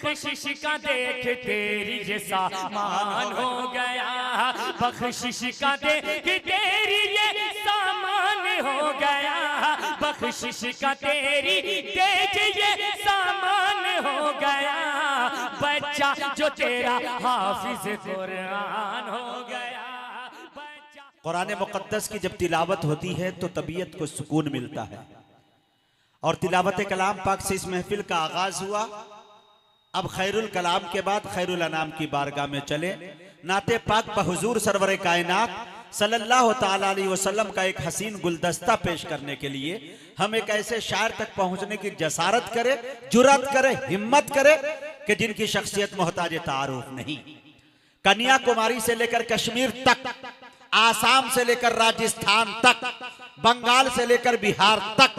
बख्शिश का देख तेरी ये सामान हो गया, बख्शिश का देख तेरी ये सामान हो गया, बख्शिश का तेरी देख ये सामान हो गया, बच्चा जो तेरा हाफिज कुरान हो गया। कुरान मुक़द्दस की जब तिलावत होती है तो तबीयत को सुकून मिलता है। और तिलावत कलाम पाक से इस महफिल का आगाज हुआ। अब खैरुल कलाम के बाद खैरुल अनाम की बारगाह में चले। नाते पाक बहुजूर सरवर कायनात सल्लल्लाहु ताला अलैहि वसल्लम का एक हसीन गुलदस्ता पेश करने के लिए हम एक ऐसे शायर तक पहुंचने की जसारत करे, जुर्रत करे, हिम्मत करे कि जिनकी शख्सियत मोहताज तारुफ नहीं। कन्याकुमारी से लेकर कश्मीर तक, आसाम से लेकर राजस्थान तक, बंगाल से लेकर बिहार तक,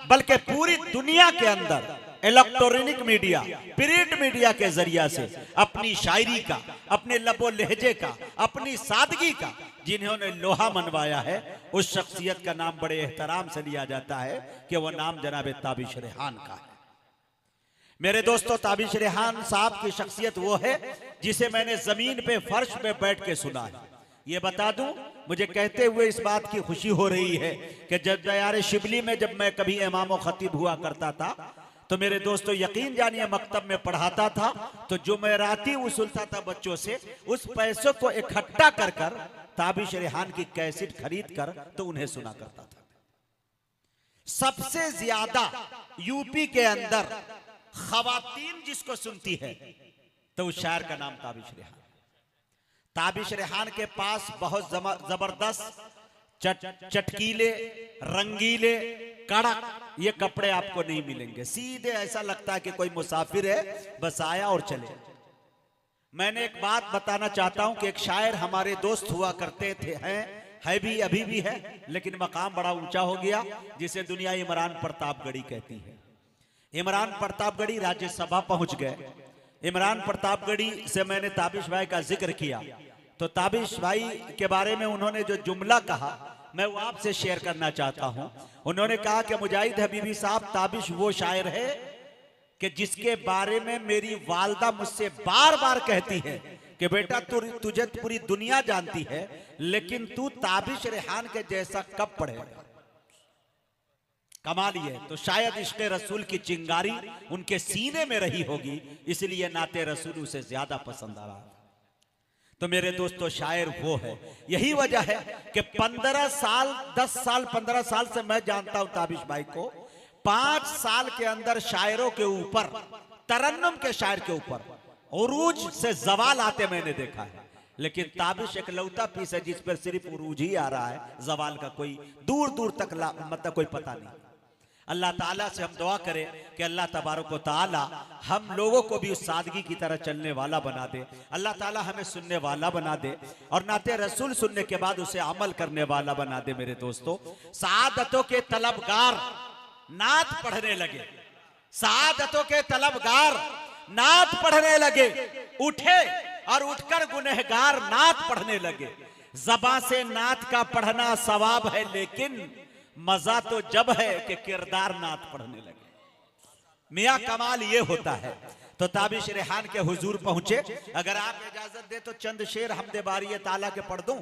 बल्कि पूरी दुनिया के अंदर इलेक्ट्रॉनिक मीडिया, प्रिंट मीडिया के जरिया से अपनी शायरी का, अपने लबो लहजे का, अपनी सादगी का जिन्होंने लोहा मनवाया है, उस शख्सियत का नाम बड़े एहतराम से लिया जाता है कि वह नाम जनाब ताबिश रेहान का है। मेरे दोस्तों, ताबिश रेहान साहब की शख्सियत वो है जिसे मैंने जमीन पे फर्श पे बैठ के सुना है। ये बता दूं, मुझे कहते हुए इस बात की खुशी हो रही है कि जब दयार शिबली में जब मैं कभी इमाम खतीब हुआ करता था तो मेरे दोस्तों यकीन जानिए मकतब में पढ़ाता था तो जुमेराती वसूलता था बच्चों से, उस पैसों को इकट्ठा कर कर ताबिश रेहान की कैसेट खरीद कर तो उन्हें सुना करता था। सबसे ज्यादा यूपी के अंदर खवातीन जिसको सुनती है तो उस शायर का नाम ताबिश रेहान। ताबिश रेहान के पास बहुत जबरदस्त चटकीले, रंगीले, कड़क ये कपड़े आपको नहीं मिलेंगे। सीधे ऐसा लगता है कि कोई मुसाफिर है, बस आया और चले। मैंने एक बात बताना चाहता हूं कि एक शायर हमारे दोस्त हुआ करते थे, है भी, अभी भी है, लेकिन मकाम बड़ा ऊंचा हो गया, जिसे दुनिया इमरान प्रतापगढ़ी कहती है। इमरान प्रतापगढ़ी राज्यसभा पहुंच गए। इमरान प्रतापगढ़ी से मैंने ताबिश भाई का जिक्र किया तो ताबिश भाई के बारे में उन्होंने जो जुमला कहा मैं वो आपसे शेयर करना चाहता हूं। उन्होंने कहा कि मुजाहिद हबीबी साहब, ताबिश वो शायर है कि जिसके बारे में मेरी वालदा मुझसे बार बार कहती है कि बेटा तुझे पूरी दुनिया जानती है, लेकिन तू ताबिश रेहान के जैसा कब पढ़ेगा। कमाल ये तो शायद इश्क़ रसूल की चिंगारी उनके सीने में रही होगी, इसलिए नाते रसूल उसे ज्यादा पसंद आ रहा है। तो मेरे दोस्तों, शायर वो है। यही वजह है कि 15 साल 10 साल 15 साल से मैं जानता हूं ताबिश भाई को। 5 साल के अंदर शायरों के ऊपर, तरन्नुम के शायर के ऊपर उरूज से जवाल आते मैंने देखा है, लेकिन ताबिश एक लौता पीस है जिस पर सिर्फ उरूज ही आ रहा है, जवाल का कोई दूर दूर तक मतलब कोई पता नहीं। अल्लाह ताला से हम दुआ करें कि अल्लाह तबारक व ताला हम लोगों को भी उस सादगी की तरह चलने वाला बना दे। अल्लाह ताला हमें सुनने वाला बना दे और नाते रसूल सुनने के बाद उसे अमल करने वाला बना दे। मेरे दोस्तों, सआदतों के तलबगार नात पढ़ने लगे, सआदतों के तलबगार नात पढ़ने लगे, उठे और उठकर गुनहगार नात पढ़ने लगे। ज़बां से नात का पढ़ना सवाब है, लेकिन मजा तो जब है कि किरदार नात पढ़ने लगे। मियां कमाल ये होता है। तो ताबिश रेहान के हुजूर पहुंचे। अगर आप इजाजत दे तो चंद शेर हमदे बारी ताला के पढ़ दूं।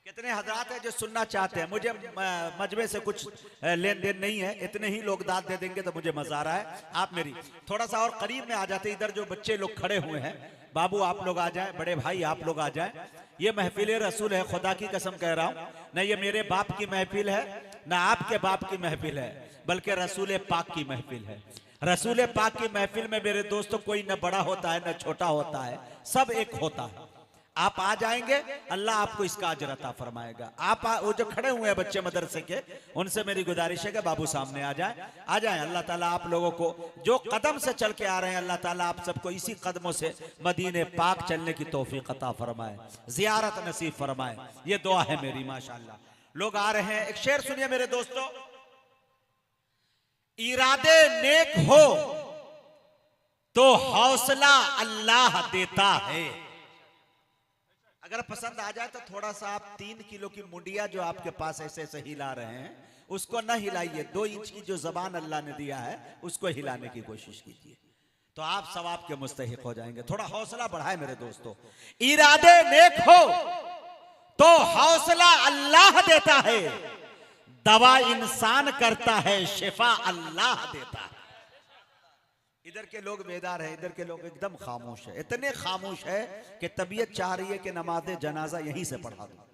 कितने हजरात हैं जो सुनना चाहते हैं? मुझे मजमे से कुछ लेन देन नहीं है, इतने ही लोग दाद दे देंगे तो मुझे मजा आ रहा है। आप मेरी थोड़ा सा और करीब में आ जाते। इधर जो बच्चे लोग खड़े हुए हैं, बाबू आप लोग आ जाएं, बड़े भाई आप लोग आ जाएं। ये महफिल रसूल है, खुदा की कसम कह रहा हूं। न ये मेरे बाप की महफिल है, न आपके बाप की महफिल है, बल्कि रसूल पाक की महफिल है। रसूल पाक की महफिल में मेरे दोस्तों कोई न बड़ा होता है न छोटा होता है, सब एक होता है। आप आ जाएंगे, अल्लाह आपको इसका अजर अता फरमाएगा। आप वो जो खड़े हुए हैं बच्चे मदरसे के, उनसे मेरी गुजारिश है कि बाबू सामने आ जाएं। अल्लाह ताला आप लोगों को जो कदम से चल के आ रहे हैं, अल्लाह ताला आप सबको इसी कदमों से मदीने पाक चलने की तौफीक अता फरमाए, जियारत नसीब फरमाए। ये दुआ है मेरी। माशाअल्लाह लोग आ रहे हैं। एक शेर सुनिए मेरे दोस्तों। इरादे नेक हो तो हौसला अल्लाह देता है। अगर पसंद आ जाए तो थोड़ा सा आप 3 किलो की मुंडिया जो आपके पास ऐसे ऐसे हिला रहे हैं, उसको न हिलाइए। 2 इंच की जो जबान अल्लाह ने दिया है उसको हिलाने की कोशिश कीजिए। तो आप सवाब के मुस्तहिक हो जाएंगे। थोड़ा हौसला बढ़ाए मेरे दोस्तों। इरादे नेक हो तो हौसला अल्लाह देता है, दवा इंसान करता है, शिफा अल्लाह देता है। इधर के लोग बेदार हैं, इधर के लोग एकदम खामोश है, इतने खामोश है कि तबीयत चाह रही है कि नमाज़े जनाजा यहीं से पढ़ा दो।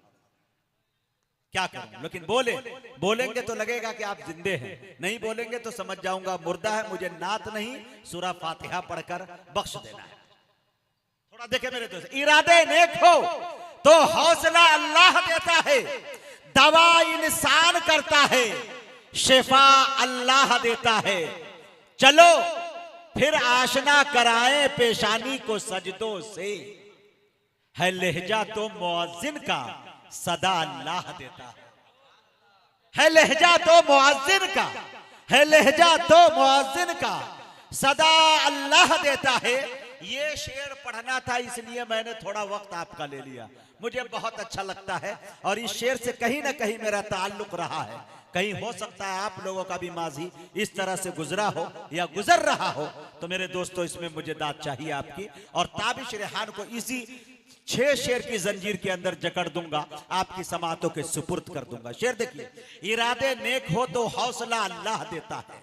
क्या करूं, लेकिन बोलेंगे तो लगेगा कि आप जिंदे हैं, नहीं बोलेंगे तो समझ जाऊंगा मुर्दा है। मुझे नात नहीं, सूरा फातिहा पढ़कर बख्श देना है। थोड़ा देखे मेरे दोस्त, इरादे नेक हो तो हौसला अल्लाह देता है, दवा इंसान करता है, शिफा अल्लाह देता है। चलो फिर आशना कराए पेशानी को सजदों से, है लहजा तो मुअज्जिन का सदा अल्लाह देता है लहजा तो मुअज्जिन का, है लहजा तो मुअज्जिन का सदा अल्लाह देता है। ये शेर पढ़ना था, इसलिए मैंने थोड़ा वक्त आपका ले लिया। मुझे बहुत अच्छा लगता है और इस शेर से कहीं ना कहीं मेरा ताल्लुक रहा है। कहीं हो सकता है आप लोगों का भी माजी इस तरह से गुजरा हो या गुजर रहा हो, तो मेरे दोस्तों इसमें मुझे दाद चाहिए आपकी। और ताबिश रेहान को इसी 6 शेर की जंजीर के अंदर जकड़ दूंगा, आपकी समातों के सुपुर्द कर दूंगा। शेर देखिए, इरादे नेक हो तो हौसला अल्लाह देता है,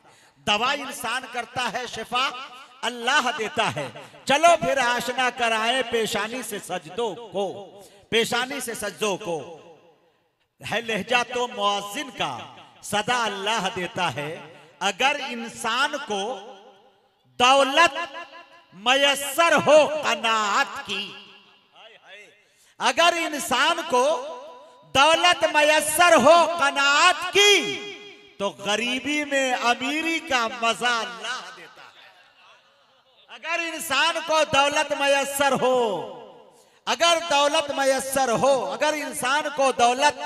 दवा इंसान करता है, शिफा अल्लाह देता है। चलो फिर आशना कराए पेशानी से सजदों को, पेशानी से सजदों को, है लहजा तो मुअज्जिन का सदा अल्लाह देता है। अगर इंसान को दौलत मयस्सर हो कनाअत की, अगर इंसान को दौलत मयस्सर हो कनाअत की, तो गरीबी में अमीरी का मजा अल्लाह देता है। अगर इंसान को दौलत मयस्सर हो, अगर दौलत मयस्सर हो, अगर इंसान को दौलत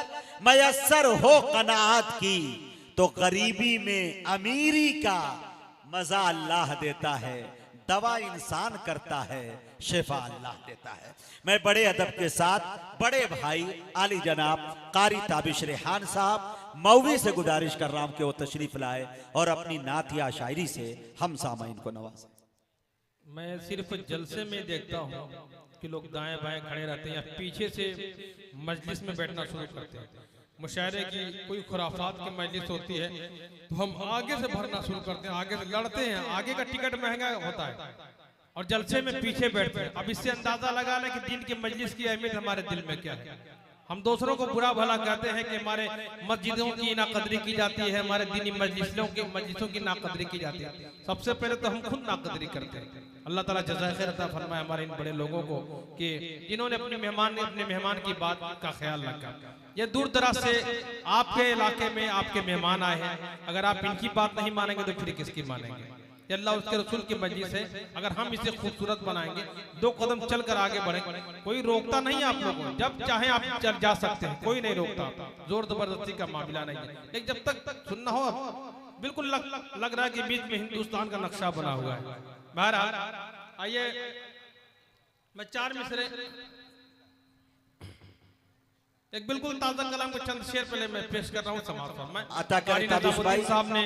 मयस्सर हो कनाअत की, तो गरीबी में अमीरी का मजा अल्लाह देता है। दवा इंसान करता है, शिफा अल्लाह देता है। मैं बड़े अदब के साथ बड़े भाई आली जनाब कारी ताबिश रेहान साहब मौवी से गुजारिश कर रहा हूं कि वो तशरीफ लाए और अपनी नात या शायरी से हम सामाइन को नवाजें। मैं सिर्फ जलसे में देखता हूँ कि लोग दाएं बाएं खड़े रहते हैं या पीछे से मजलिस में बैठना शुरू करते हैं। मुशायरे की कोई खुराफात की मजलिस होती है तो हम आगे से भरना शुरू करते हैं, आगे से लड़ते हैं, आगे का टिकट महंगा होता है और जलसे में पीछे बैठते हैं। अब इससे अंदाजा लगा लें कि दिन की मजलिस की अहमियत हमारे दिल में क्या है। हम दूसरों को बुरा भला कहते हैं कि हमारे मस्जिदों की नाकदरी की जाती है, हमारे दीनी मजलिसों की नाकदरी की जाती है। सबसे पहले तो हम खुद नाकदरी करते हैं। अल्लाह ताला जज़ाए खैर अता फरमाए हमारे इन बड़े लोगों को कि जिन्होंने अपने मेहमान की बात का ख्याल रखा। ये दूर दराज से आपके इलाके में आपके मेहमान आए हैं, अगर आप इनकी बात नहीं मानेंगे तो फिर किसकी मानेंगे। अल्लाह उसके रसूल की मजलिस है, अगर हम इसे खूबसूरत बनाएंगे, 2 कदम चलकर आगे बढ़ेंगे, कोई रोकता नहीं आप लोगों को। जब चाहे आप चल जा सकते हैं, कोई नहीं रोकता, जोर जबरदस्ती का मामला नहीं है। लेकिन जब तक सुनना हो, बिल्कुल लग रहा है कि बीच में हिंदुस्तान का नक्शा बना हुआ है। बहरहाल आइए मैं 4 मिसरे एक बिल्कुल ताजा कलाम को चंद शेर पहले मैं पेश कर रहा हूँ समाज पर। मैं साहब ने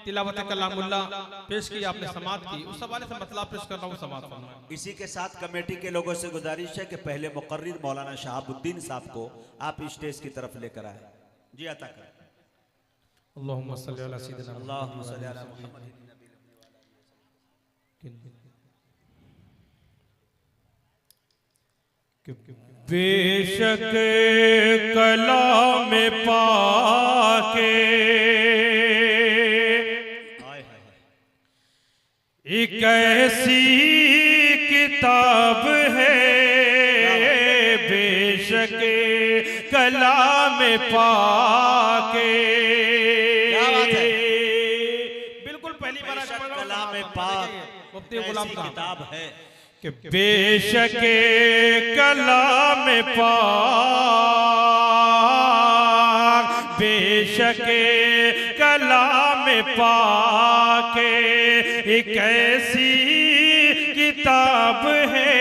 तिलावत कलामुल्लाह पेश की, आपने समात की, उस हवाले से मतलब पेश कर रहा हूँ समाज पर। इसी के साथ कमेटी के लोगों से गुजारिश है कि पहले मुकर्रिर मौलाना शहाबुद्दीन साहब को आप स्टेज की तरफ लेकर आए। जी अता करें। अल्लाहुम्मा सल्ली अला सय्यिदिना अल्लाहुम्मा सल्ली अला मुहम्मद। बेशक कलाम पाके एक ऐसी किताब है, बेशक कलाम पाके। बिल्कुल पहली बार कलाम पाक मुफ्ती गुलाम किताब है कि बेशक कलाम पाक, बेशक कलाम पाक एक ऐसी किताब है,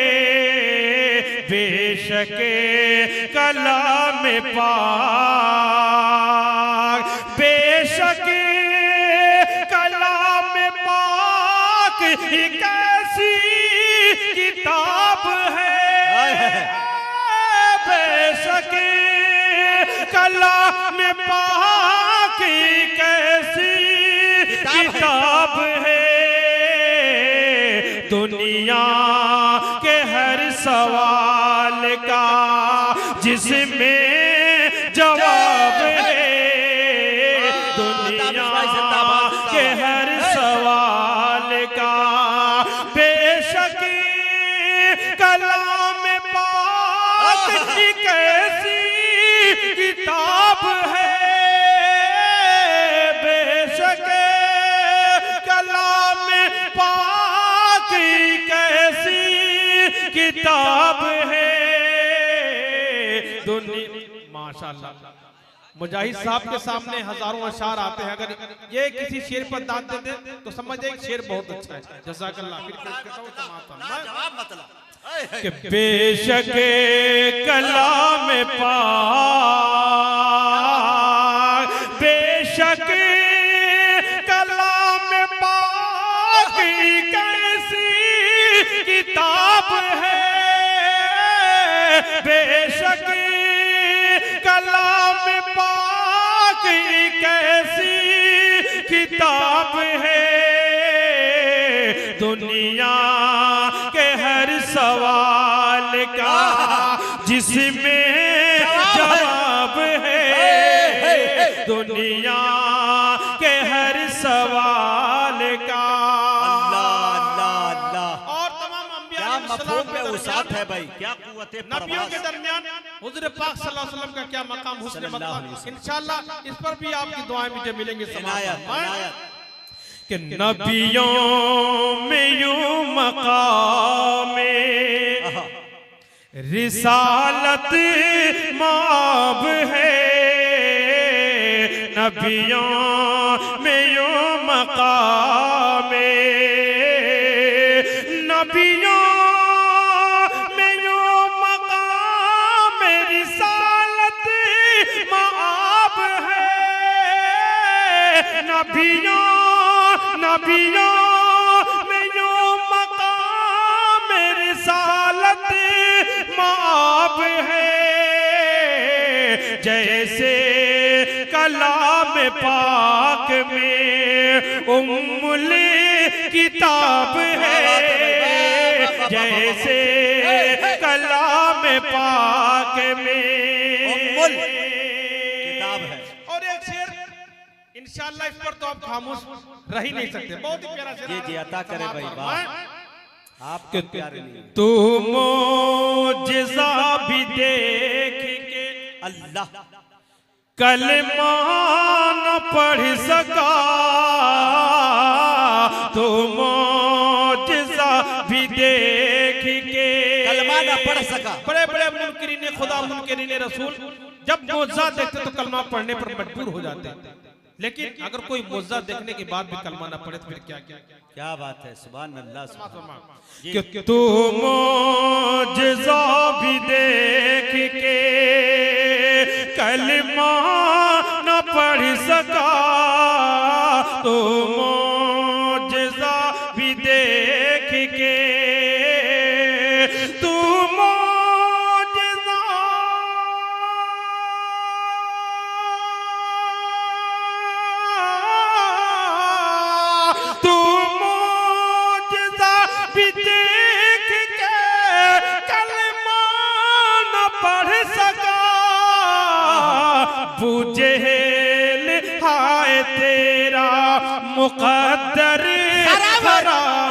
बेशक कलाम पाक, बेशक कलाम पाक एक पाक कैसी किताब है, दुनिया के हर सवाल का जिसमें जवाब है, दुनिया के हर सवाल का बेशक कलाम पाक एक ऐसी किताब है, बेशक कलाम पाक एक ऐसी किताब है, माशाअल्लाह। मुजाहिद साहब के सामने हजारों अशार आते हैं, अगर ये किसी शेर पर दाद देते तो समझ जाए शेर बहुत अच्छा है। जज़ाकल्लाह। कि बेशक कलाम पाक, बेशक कलाम पाक कैसी किताब है, बेशक कलाम पाक कैसी किताब है, दुनिया के हर सवाल का जिसमें जवाब है, दुनिया के हर सवाल का। और तमाम अंबिया मफ़हूम में वसात है भाई, क्या कुव्वत है नबियों के दरमियान हुज़ूर पाक सल्लल्लाहु अलैहि वसल्लम का क्या मकाम, हुस्न मतलब। इंशाअल्लाह इस पर भी आपकी दुआएं मुझे मिलेंगी। कि नबियों में यूं मकाम रिसालत माब है, नबियों में यूं मकाम, नबियों में यूं मकाम रिसालत माब है, नबियों नबियों में यूं मकाम रिसालत माब है, जैसे कलाम पाक में उम्मुल किताब है, जैसे कलाम पाक में उम्मुल किताब है। और एक शेर इंशाअल्लाह इस पर तो आप खामोश रह ही नहीं सकते, बहुत ही प्यारा शेर। जी अता करे भाई, आपके प्यारे लिए तू मोजिज़ा भी देख के अल्लाह कलमा न पढ़ सका, तू मोजिज़ा भी देख के कलमा न पढ़ सका। बड़े बड़े मुनकिरीन खुदा, मुनकिरीन रसूल जब मोजिज़ा देखते तो कलमा पढ़ने पर मजबूर हो जाते, लेकिन अगर कोई मोज़ा देखने के बाद भी कलमा ना पढ़े तो फिर क्या क्या क्या बात है। सुभान अल्लाह। कि तू मोज़ा भी देख के कलमा न पढ़ सका, तू मोज़ा भी देख के, तू बूझेल हाय तेरा मुकद्दर खराब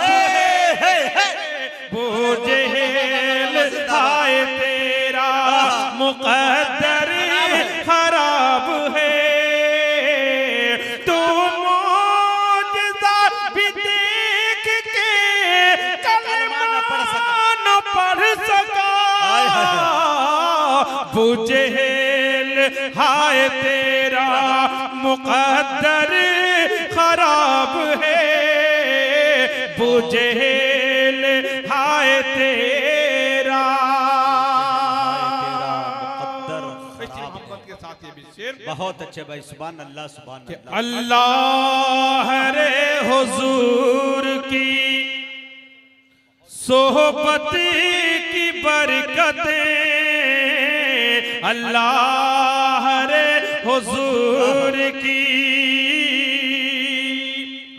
है, बूझेल हाय तेरा मुकद्दर खराब है, तू मोजिज़ा भी देख के कलमा न पढ़ सका, बूझेल हाय तेरा मुकद्दर खराब है, बूझेल हाय तेरा मुकद्दर। के साथ ये भी शेर बहुत अच्छे भाई। सुभान अल्लाह, सुभान अल्लाह। अल्लाह रे हुजूर की सोहबत की बरकतें, अल्लाह रे हुजूर की।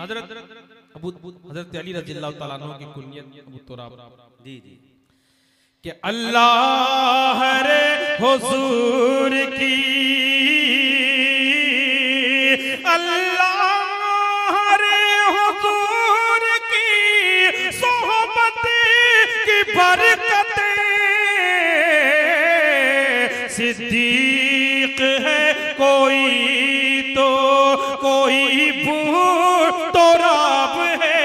हजरत अली रज़ियल्लाहु ताला अन्हु की कुनियत अबू तुराब जी जी कि अल्लाह रे हुजूर की, अल्लाह रे हुजूर की सोहबत की बरकतें, सिद्दीक है कोई तो कोई तुराब है,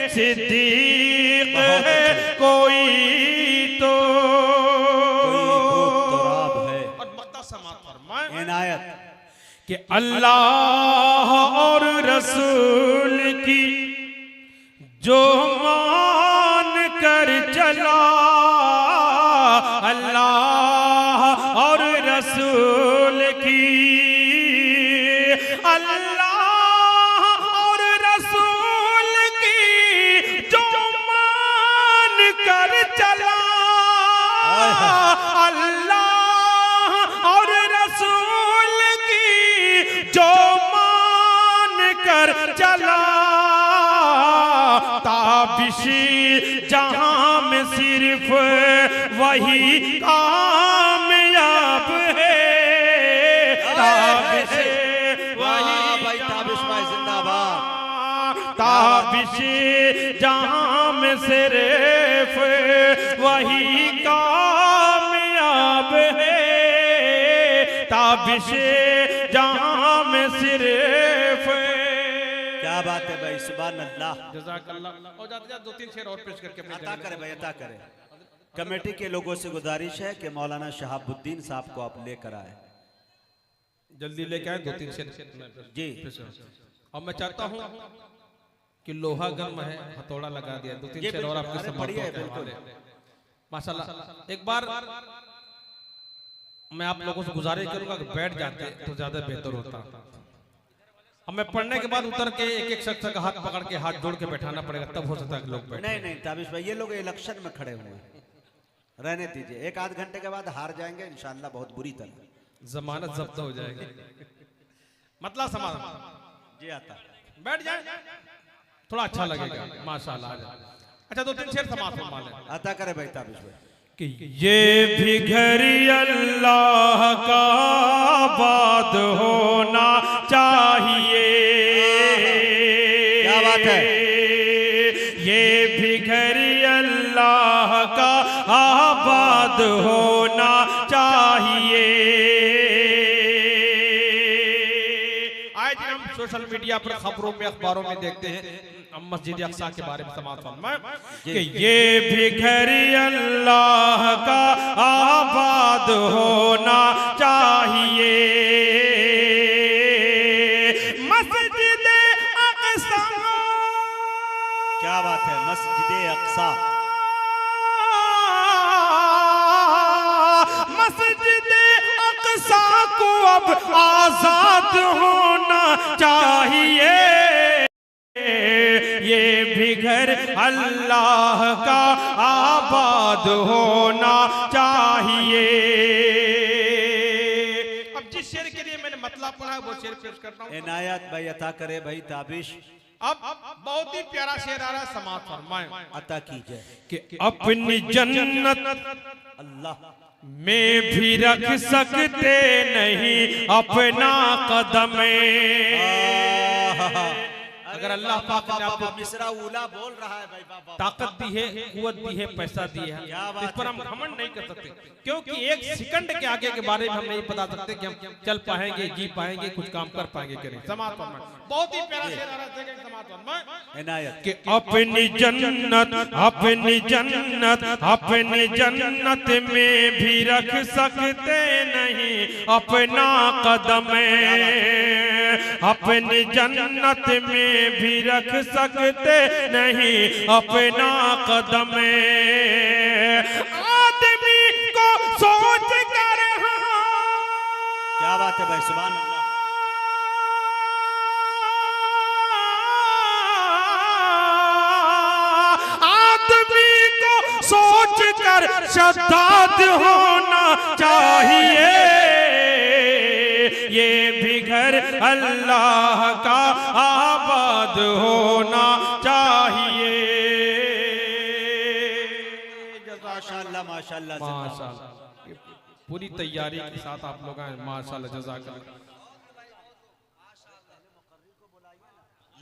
सिद्दीक है कोई तो तुराब है। और मक्ता समात फरमाए इनायत कि अल्लाह और रसूल की जो मान कर चला, अल्लाह और रसूल की, अल्लाह और रसूल की जो मान कर चला, अल्लाह और रसूल की जो मान कर चला, ताबिशी जहां में सिर्फ वही कामयाब है, ताबिशी वही भाई ताबिश भाई जिंदाबाद। ताबिशी जहां में सिर्फ वही कामयाब है, ताबिशी जहां में सिर्फ। क्या बात है भाई, सुभान अल्लाह। जज़ाकल्लाह। और जाते जाते दो तीन शेर और पेश करके अपने अता करे भाई, अता करे। कमेटी के लोगों से गुजारिश है कि मौलाना शहाबुद्दीन साहब को आप लेकर आए। जल्दी लेके आए, दो तीन शेर जी। और मैं चाहता हूँ कि लोहा गर्म है, हथौड़ा लगा दिया, दो तीन ये शेर और आपके अरे समाप्त बढ़िया है, होते हैं बिल्कुल। हमारे। माशाल्लाह। एक बार मैं आप लोगों से गुजारिश करूंगा कि बैठ जाते तो ज्यादा बेहतर होता। अब मैं पढ़ने के बाद उतर के एक एक शख्स का हाथ पकड़ के हाथ जोड़ के बैठाना पड़ेगा, तब हो सकता है कि लोग बैठे। नहीं नहीं ताबिश भाई, ये लोग इलेक्शन में खड़े हुए हैं, रहने दीजिए। एक आध घंटे के बाद हार जाएंगे इंशाल्लाह बहुत बुरी तरह। जमानत जब्त हो जाएगी। मतलब समाधान जी आता। बैठ जाए, थोड़ा अच्छा लगेगा। माशाल्लाह। अच्छा, दो तीन शेर समाप्त फरमा लें। अता करे भाई ताबिश भाई। कि ये भी घर अल्लाह का आबाद होना चाहिए। क्या बात है। ये भी घर अल्लाह का आबाद होना चाहिए। आज हम सोशल मीडिया पर खबरों में अखबारों में देखते हैं मस्जिद अक्सा के बारे में समाज फरमाए कि ये भी घर अल्लाह का आबाद होना चाहिए। मस्जिद अक्सा, क्या बात है, मस्जिद अक्सा। मस्जिद अक्सा को अब आजाद होना चाहिए। ये भी घर अल्लाह का आबाद होना चाहिए। अब जिस शेर के लिए मैंने मतलब पढ़ा है वो शेर पेश करता हूँ। इनायत भाई अता करे भाई ताबिश। अब बहुत ही प्यारा शेर आ रहा है, समाप्त फरमाएं। अता कीजिए कि अपनी जन्नत अल्लाह में भी रख सकते नहीं अपना कदम। अगर अल्लाह पाक ने आपको मिसरा उला बोल रहा है भाई, बाबा ताकत दी है, कुव्वत दी है, पैसा दी है, तो इस पर हम घमंड नहीं कर सकते, क्योंकि एक सेकंड के आगे के बारे में हम नहीं बता सकते कि हम चल पाएंगे, जी पाएंगे, कुछ काम कर पाएंगे कि नहीं। समाप्त फरमाएं। बहुत ही प्यारा शेर आ रहा है, समाप्त फरमाएं। इनायत कि अपनी जन्नत, अपनी जन्नत, अपनी जन्नत में भी रख सकते नहीं अपना कदम। अपनी जन्नत में भी रख सकते नहीं अपना कदम। आदमी को सोच कर, क्या बात है भाई, सुभान अल्लाह। आदमी को सोच कर शद्दाद होना चाहिए। अल्लाह का आबाद होना चाहिए। माशाल्लाह माशाल्लाह माशाल्लाह, पूरी तैयारी के साथ आप लोग आए, माशाल्लाह, जज़ाकल्लाह।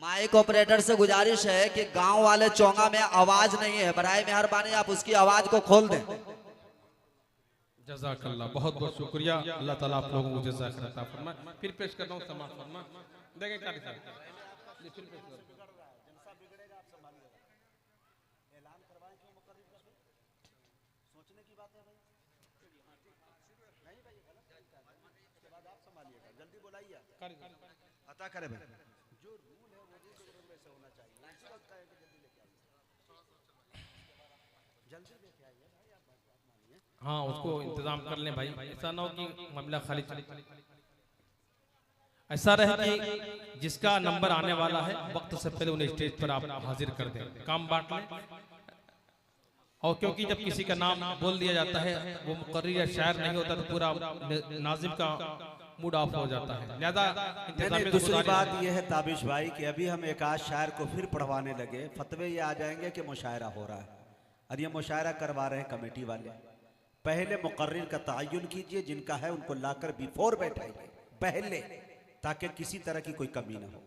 माइक ऑपरेटर से गुजारिश है कि गांव वाले चोंगा में आवाज नहीं है, बराए मेहरबानी आप उसकी आवाज को खोल दें। जज़ाकल्लाह, बहुत बहुत शुक्रिया। अल्लाह ताला आप लोगों को जज़ाकल्लाह अता फरमाए। फिर पेश करता हूँ समाज फरमा, देखें क्या लिखा है। ये फिर पेश करो। अता करे भाई। हाँ, उसको इंतजाम कर लें भाई, ऐसा ना हो कि मामला खाली चले। ऐसा रहे कि जिसका नंबर आने वाला है वक्त से पहले उन्हें स्टेज पर आप हाजिर कर दें, काम बांट लें। और क्योंकि जब किसी का नाम बोल दिया जाता है वो मुकर्री या शायर नहीं होता तो पूरा नाजिम का मूड ऑफ हो जाता है। लिहाजा दूसरी बात यह है ताबिश भाई कि अभी हम एक आध शायर को फिर पढ़वाने लगे, फतवे ये आ जाएंगे कि मुशायरा हो रहा है और ये मुशायरा करवा रहे हैं कमेटी वाले। पहले मुकर्रिर का तयन कीजिए, जिनका है उनको लाकर बिफोर बैठाइए पहले, ताकि किसी तरह की कोई कमी ना हो।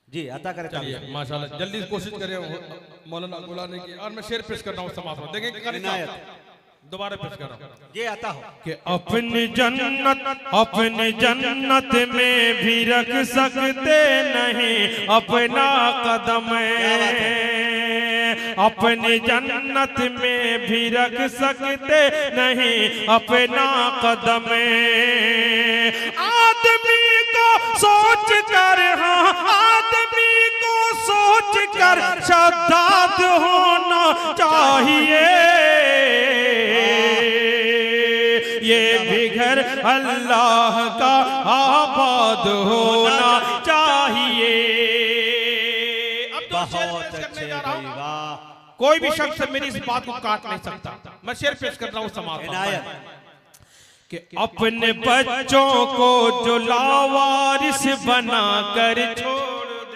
जी अता करें। चलिए माशाल्लाह, जल्दी कोशिश करें मौलाना बुलाने की। और मैं शेर पेश कर रहा हूँ समाज में, देखें दोबारा पेश कर रहा हूँ। ये आता हो कि अपनी जन्नत में भी रख सकते नहीं अपना कदम, अपनी जन्नत में भी रख सकते नहीं अपना कदम। आदमी को सोच कर, हाँ आदमी को सोच कर शद्दाद होना चाहिए। ये भी घर अल्लाह का आबाद होना चाहिए। अब तो शेर पेश करने जा रहा हूं, कोई भी शख्स मेरी इस बात को काट नहीं सकता। मैं शेर पेश कर रहा हूँ समाज कि अपने बच्चों को जो लावारिस बना कर छोड़ दे।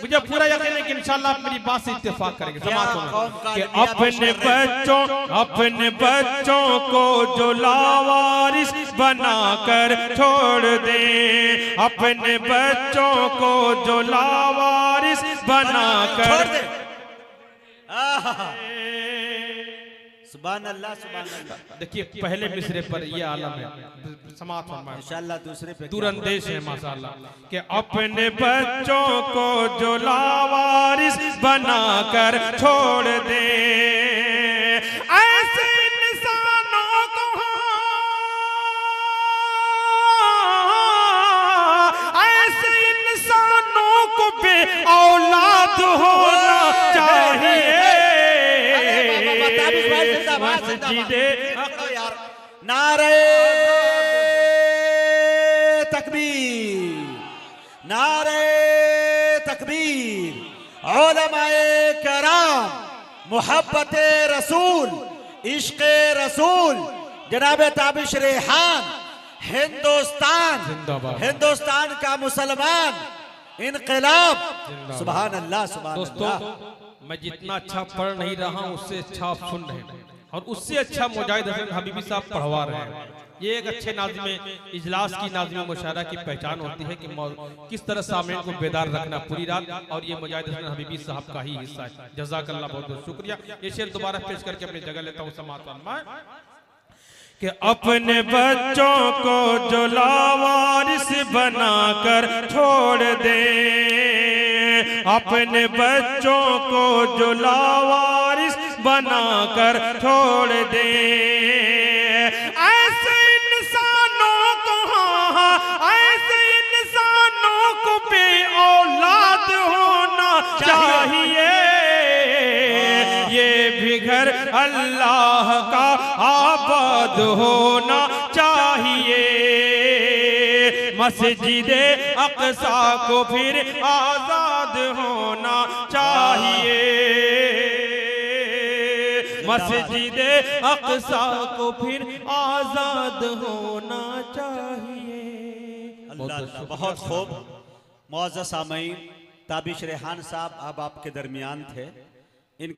मुझे पूरा यकीन है कि इंशाल्लाह आप मेरी बात से इत्तेफाक करेंगे समाज में कि अपने बच्चों को जो लावारिस बना कर छोड़ दे, अपने बच्चों को जो लावारिस बना कर। सुभान अल्लाह सुभान अल्लाह। देखिए पहले मिसरे पर ये आलम है, समात फरमाए इंशाल्लाह दूसरे पे दूरंदेश है माशाल्लाह कि अपने बच्चों को जो लावारिस बना कर छोड़ दे, ऐसे इंसानों को, ऐसे इंसानों को बे औलाद होना चाहिए। नारे तकबीर, नारे तकबीर। उलमाए कराम, मोहब्बत रसूल, इश्क रसूल, जनाब ताबिश रेहान, हिंदुस्तान का मुसलमान इनकलाब। सुभान अल्लाह सुभान अल्लाह। दोस्तों मैं जितना अच्छा पढ़ नहीं रहा हूँ उससे अच्छा आप सुन रहे हैं, और उससे अच्छा मुजाहिद हसन हबीबी साहब पढ़वा रहे हैं। ये एक अच्छे नाज़िम इजलास की नाज़िम मुशायरा की पहचान होती है कि किस तरह सामने को बेदार रखना पूरी रात, और ये मुजाहिद हसन हबीबी साहब का ही हिस्सा है। जज़ाकल्लाह, बहुत बहुत शुक्रिया। ये शेर दोबारा पेश करके अपनी जगह लेता हूँ समात में कि अपने बच्चों को जो लावारिस बना कर छोड़ दे, अपने बच्चों को जो लावारिस बना कर छोड़ दे, ऐसे इंसानों को, ऐसे इंसानों को बे औलाद होना चाहिए। ये भी घर अल्लाह का आबाद होना चाहिए। मस्जिदे अक़सा को फिर आजाद होना चाहिए। मस्जिदे अक़सा को फिर आजाद होना चाहिए। अल्लाह अल्लाह, बहुत खूब। मुअज़्ज़ज़ सामईन, ताबिश रेहान साहब अब आपके दरमियान थे।